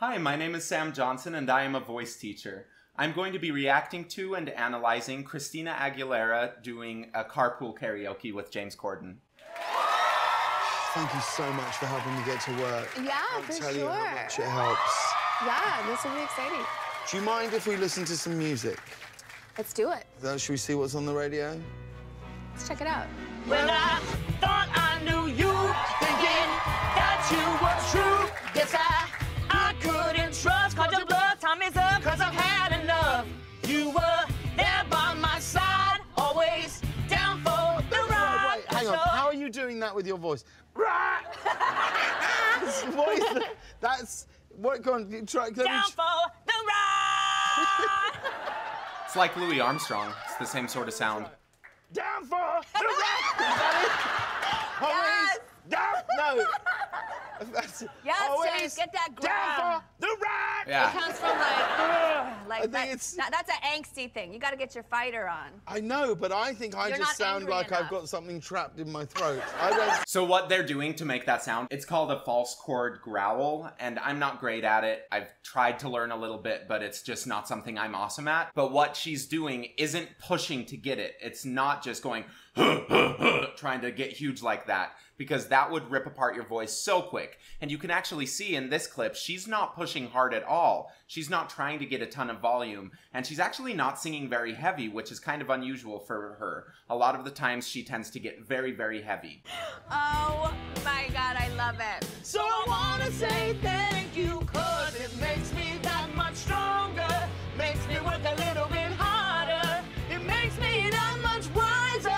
Hi, my name is Sam Johnson and I am a voice teacher. I'm going to be reacting to and analyzing Christina Aguilera doing a Carpool Karaoke with James Corden. Thank you so much for helping me get to work. Yeah, for I'll tell sure. you how much it helps. Yeah, this will be exciting. Do you mind if we listen to some music? Let's do it. Should we see what's on the radio? Let's check it out. Well, I thought I knew you, thinking that you were true. Yes, I couldn't trust, cause your blood time is up, cause I've had enough. You were there by my side, always down for the ride. Wait, hang on. How are you doing that with your voice? Right. What is that? That's what? Go on, try. Down for the ride. It's like Louis Armstrong. It's the same sort of sound. Down for the ride. Yes. Down. No. That's Yes, always James, get that down growl. for the ride. Yeah. It comes from I think that's an angsty thing. You got to get your fighter on. I know, but I think I You're just not sound angry like enough. I've got something trapped in my throat. I don't. So what they're doing to make that sound, it's called a false chord growl, and I'm not great at it. I've tried to learn a little bit, but it's just not something I'm awesome at. But what she's doing isn't pushing to get it. It's not just going trying to get huge like that, because that would rip apart your voice so quick. And you can actually see in this clip, she's not pushing hard at all. She's not trying to get a ton of volume, and she's actually not singing very heavy, which is kind of unusual for her. A lot of the times she tends to get very, very heavy. Oh my God, I love it. So I wanna say thank you, cause it makes me that much stronger. Makes me work a little bit harder. It makes me that much wiser.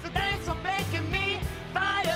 So thanks for making me fire.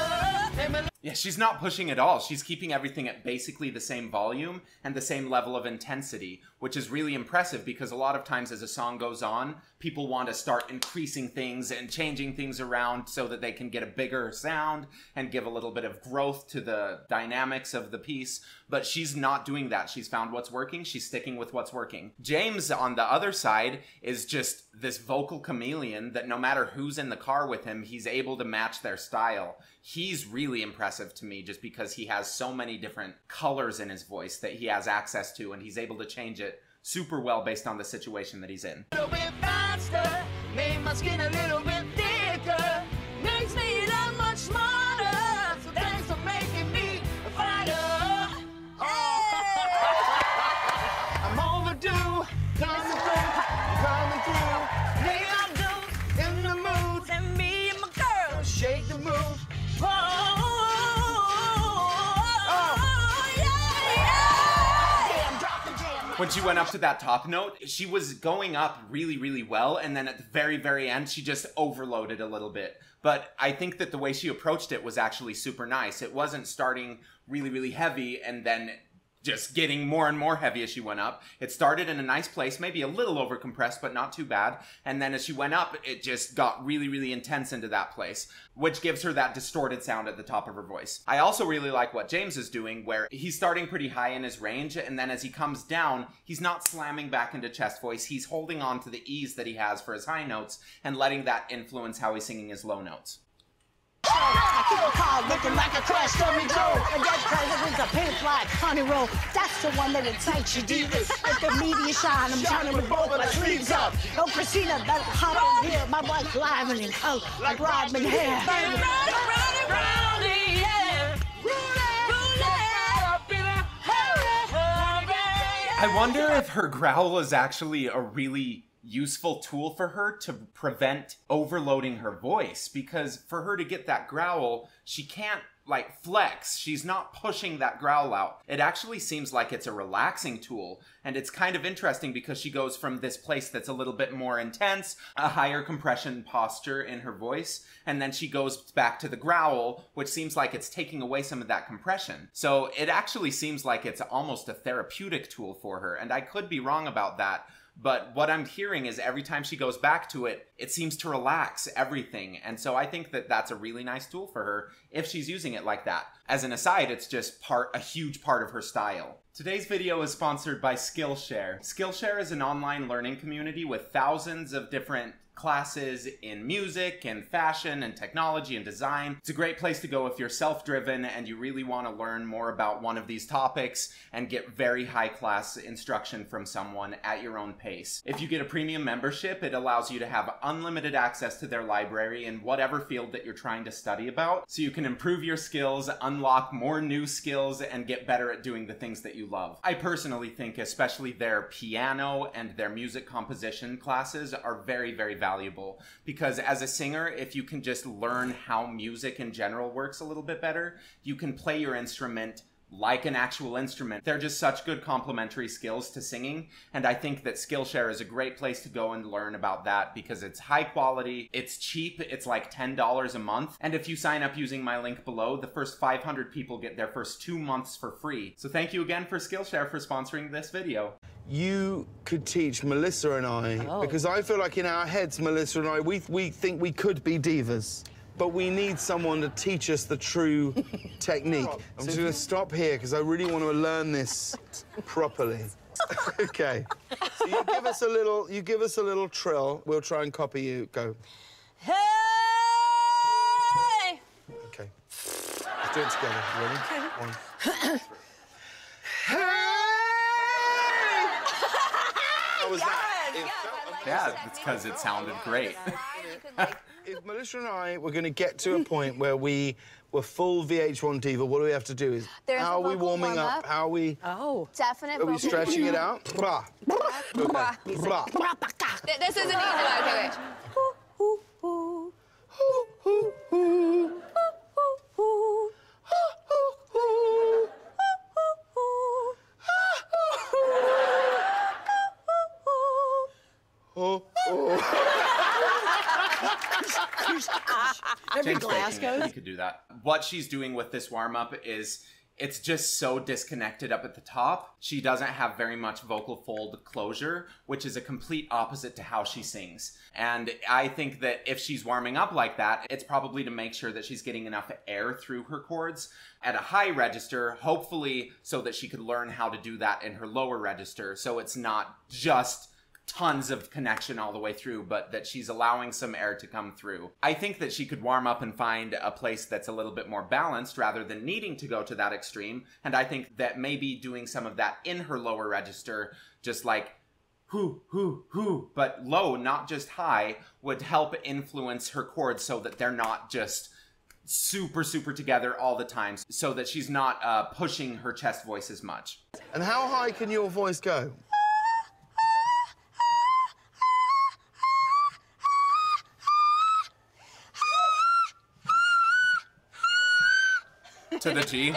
Yeah, she's not pushing at all. She's keeping everything at basically the same volume and the same level of intensity, which is really impressive because a lot of times as a song goes on, people want to start increasing things and changing things around so that they can get a bigger sound and give a little bit of growth to the dynamics of the piece. But she's not doing that. She's found what's working. She's sticking with what's working. James, on the other side, is just this vocal chameleon that no matter who's in the car with him, he's able to match their style. He's really impressive to me just because he has so many different colors in his voice that he has access to, and he's able to change it super well based on the situation that he's in. A little bit faster, made my skin a little bit thicker, makes me that much smarter. So thanks for making me a fighter. I'm overdue, coming through. Lay out dudes in the mood, and me and my girl shake the move. When she went up to that top note, she was going up really, really well, and then at the very, very end, she just overloaded a little bit. But I think that the way she approached it was actually super nice. It wasn't starting really, really heavy and then just getting more and more heavy as she went up. It started in a nice place, maybe a little overcompressed, but not too bad. And then as she went up, it just got really, really intense into that place, which gives her that distorted sound at the top of her voice. I also really like what James is doing, where he's starting pretty high in his range, and then as he comes down, he's not slamming back into chest voice. He's holding on to the ease that he has for his high notes and letting that influence how he's singing his low notes. I keep a car looking like a crash dummy Joe. And that president's a pink like honey roll. That's the one that excites you deeply. Let the media shine. I'm shining with both my sleeves up. Oh, Christina, that hop in here. My boy's live and in color like Rodman hair. I wonder if her growl is actually a really useful tool for her to prevent overloading her voice, because for her to get that growl, she can't like flex. She's not pushing that growl out. It actually seems like it's a relaxing tool, and it's kind of interesting because she goes from this place that's a little bit more intense, a higher compression posture in her voice, and then she goes back to the growl, which seems like it's taking away some of that compression. So it actually seems like it's almost a therapeutic tool for her, and I could be wrong about that. But what I'm hearing is every time she goes back to it, it seems to relax everything. And so I think that that's a really nice tool for her if she's using it like that. as an aside, it's just a huge part of her style. Today's video is sponsored by Skillshare. Skillshare is an online learning community with thousands of different classes in music and fashion and technology and design. It's a great place to go if you're self-driven and you really want to learn more about one of these topics and get very high-class instruction from someone at your own pace. If you get a premium membership, it allows you to have unlimited access to their library in whatever field that you're trying to study about, so you can improve your skills, unlock more new skills, and get better at doing the things that you love. I personally think especially their piano and their music composition classes are very, very valuable, because as a singer, if you can just learn how music in general works a little bit better, you can play your instrument like an actual instrument. They're just such good complementary skills to singing, and I think that Skillshare is a great place to go and learn about that because it's high quality, it's cheap, it's like $10 a month, and if you sign up using my link below, the first 500 people get their first 2 months for free. So thank you again for Skillshare for sponsoring this video. You could teach Melissa and I, because I feel like in our heads, Melissa and I, we think we could be divas. But we need someone to teach us the true technique. I'm just going to stop here because I really want to learn this properly. Okay. So you give us a little trill. We'll try and copy you. Go. Hey! Okay. Let's do it together. Ready? Okay. 1, 2, 3. Hey! How was that? Yeah, it's because it sounded great. If Melissa and I were going to get to a point where we were full VH1 diva, what do we have to do? How are we warming up? How are we... Oh. Definite. Are we stretching it out? Blah. Okay. Blah. This is an easy one. Okay, wait. James Corden, he could do that. What she's doing with this warm-up is it's just so disconnected up at the top. She doesn't have very much vocal fold closure, which is a complete opposite to how she sings. And I think that if she's warming up like that, it's probably to make sure that she's getting enough air through her chords at a high register, hopefully so that she could learn how to do that in her lower register, so it's not just tons of connection all the way through, but that she's allowing some air to come through. I think that she could warm up and find a place that's a little bit more balanced rather than needing to go to that extreme, and I think that maybe doing some of that in her lower register, just like hoo, hoo, hoo, but low, not just high, would help influence her chords so that they're not just super, super together all the time, so that she's not pushing her chest voice as much. And how high can your voice go? To the G.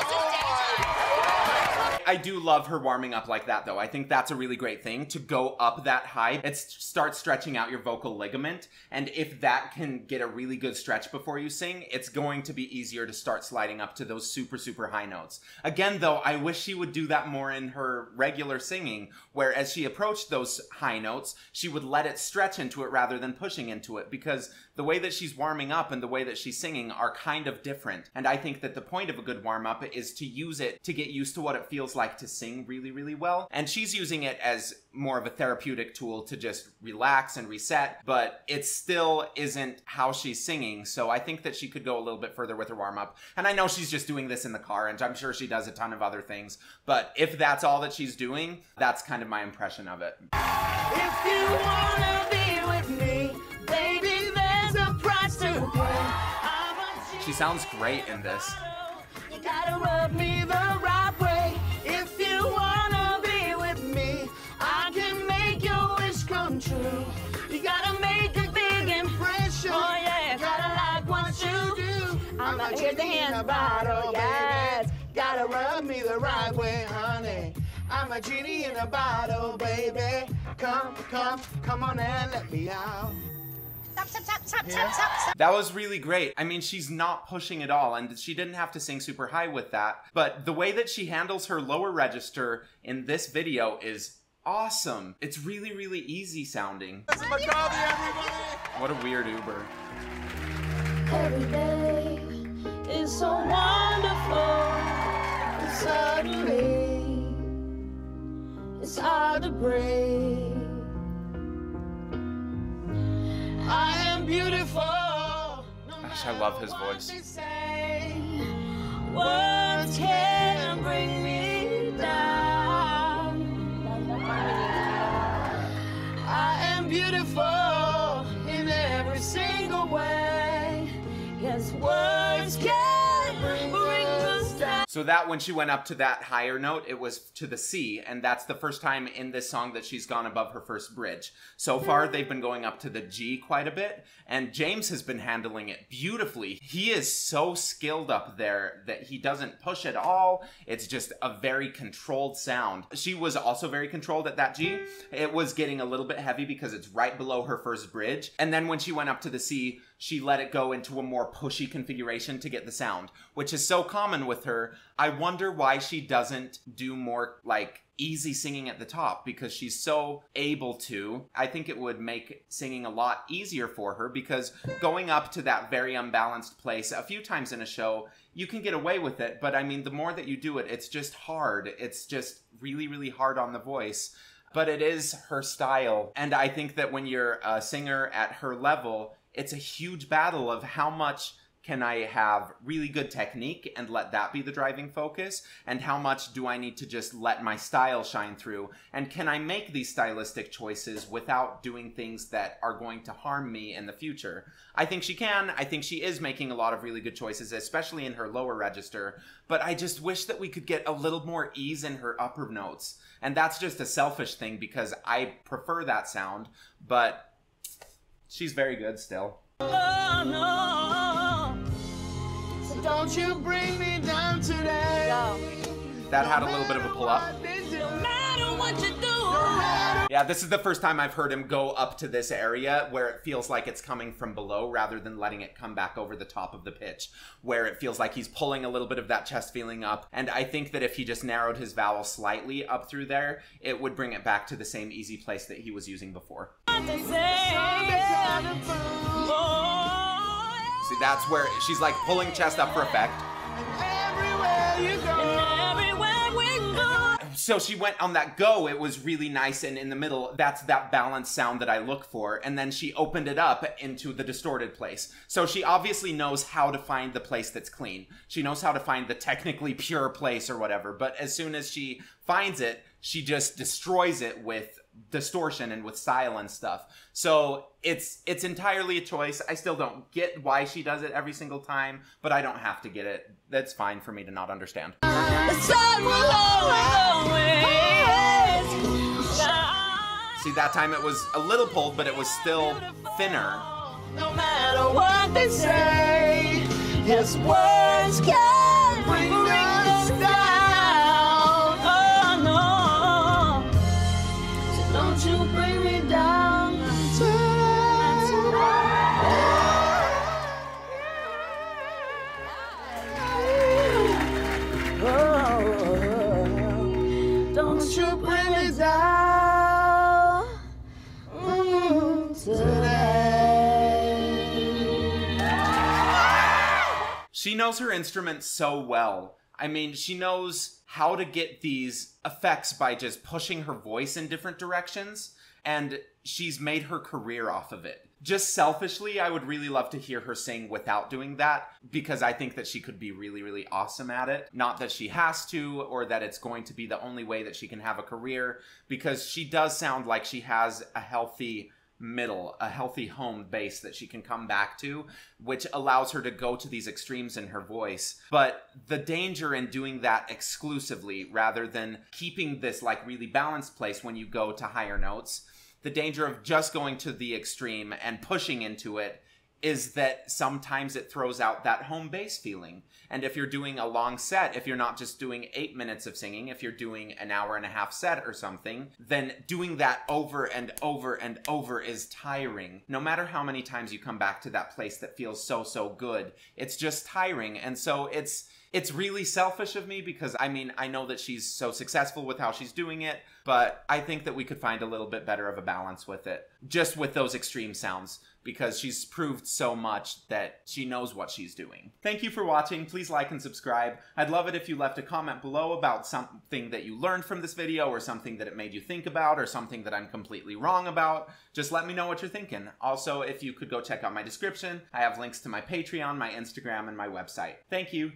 I do love her warming up like that, though. I think that's a really great thing, to go up that high. It starts stretching out your vocal ligament, and if that can get a really good stretch before you sing, it's going to be easier to start sliding up to those super, super high notes. Again, though, I wish she would do that more in her regular singing, where as she approached those high notes, she would let it stretch into it rather than pushing into it, because the way that she's warming up and the way that she's singing are kind of different. And I think that the point of a good warm-up is to use it to get used to what it feels like to sing really, really well. And she's using it as more of a therapeutic tool to just relax and reset, but it still isn't how she's singing. So I think that she could go a little bit further with her warm-up. And I know she's just doing this in the car, and I'm sure she does a ton of other things. But if that's all that she's doing, that's kind of my impression of it. If you wanna be with me, baby, there's a price to pay. She sounds great in this. You gotta rub me the right way. If you wanna be with me, I can make your wish come true. You gotta make a big impression. Oh yeah, gotta like what you do. I'm not here to hand a bottle, yes. Gotta rub me the right way, honey. I'm a genie in a bottle, baby. Come on and let me out. Stop. That was really great. I mean, she's not pushing at all, and she didn't have to sing super high with that. But the way that she handles her lower register in this video is awesome. It's really, really easy sounding. That's McCarthy, everybody! What a weird Uber. Every day is so wonderful. deadly. It's hard to break. I am beautiful. Gosh, I love his voice. Words can't bring me down. I am beautiful in every single way. Yes, words can't bring us down. So that when she went up to that higher note, it was to the C, and that's the first time in this song that she's gone above her first bridge. So far, they've been going up to the G quite a bit, and James has been handling it beautifully. He is so skilled up there that he doesn't push at all. It's just a very controlled sound. She was also very controlled at that G. It was getting a little bit heavy because it's right below her first bridge. And then when she went up to the C, she let it go into a more pushy configuration to get the sound, which is so common with her. I wonder why she doesn't do more, like, easy singing at the top, because she's so able to. I think it would make singing a lot easier for her, because going up to that very unbalanced place a few times in a show, you can get away with it, but I mean, the more that you do it, it's just hard. It's just really, really hard on the voice. But it is her style, and I think that when you're a singer at her level, it's a huge battle of how much can I have really good technique and let that be the driving focus, and how much do I need to just let my style shine through, and can I make these stylistic choices without doing things that are going to harm me in the future? I think she can. I think she is making a lot of really good choices, especially in her lower register, but I just wish that we could get a little more ease in her upper notes, and that's just a selfish thing because I prefer that sound, but she's very good still. Oh, no. So don't you bring me down today. That had a little bit of a pull up. No matter what you do. Yeah, this is the first time I've heard him go up to this area where it feels like it's coming from below rather than letting it come back over the top of the pitch, where it feels like he's pulling a little bit of that chest feeling up. And I think that if he just narrowed his vowel slightly up through there, it would bring it back to the same easy place that he was using before. See, that's where she's like pulling chest up for effect. So she went on that go, it was really nice, and in the middle, that's that balanced sound that I look for, and then she opened it up into the distorted place. So she obviously knows how to find the place that's clean. She knows how to find the technically pure place or whatever, but as soon as she finds it, she just destroys it with distortion and with style and stuff. So it's entirely a choice. I still don't get why she does it every single time, but I don't have to get it. That's fine for me to not understand. The sun will always. See, that time it was a little pulled, but it was still thinner. No matter what they say, yes, words can bring us down. Oh no, so don't you bring me down don't you bring me down She knows her instrument so well. I mean, she knows how to get these effects by just pushing her voice in different directions, and she's made her career off of it. Just selfishly, I would really love to hear her sing without doing that, because I think that she could be really, really awesome at it. Not that she has to, or that it's going to be the only way that she can have a career, because she does sound like she has a healthy middle, a healthy home base that she can come back to, which allows her to go to these extremes in her voice. But the danger in doing that exclusively, rather than keeping this like really balanced place when you go to higher notes, the danger of just going to the extreme and pushing into it is that sometimes it throws out that home base feeling. And if you're doing a long set, if you're not just doing 8 minutes of singing, if you're doing an hour-and-a-half set or something, then doing that over and over and over is tiring. No matter how many times you come back to that place that feels so, so good, it's just tiring. And so it's It's really selfish of me because, I mean, I know that she's so successful with how she's doing it, but I think that we could find a little bit better of a balance with it, just with those extreme sounds, because she's proved so much that she knows what she's doing. Thank you for watching. Please like and subscribe. I'd love it if you left a comment below about something that you learned from this video, or something that it made you think about, or something that I'm completely wrong about. Just let me know what you're thinking. Also, if you could go check out my description, I have links to my Patreon, my Instagram, and my website. Thank you.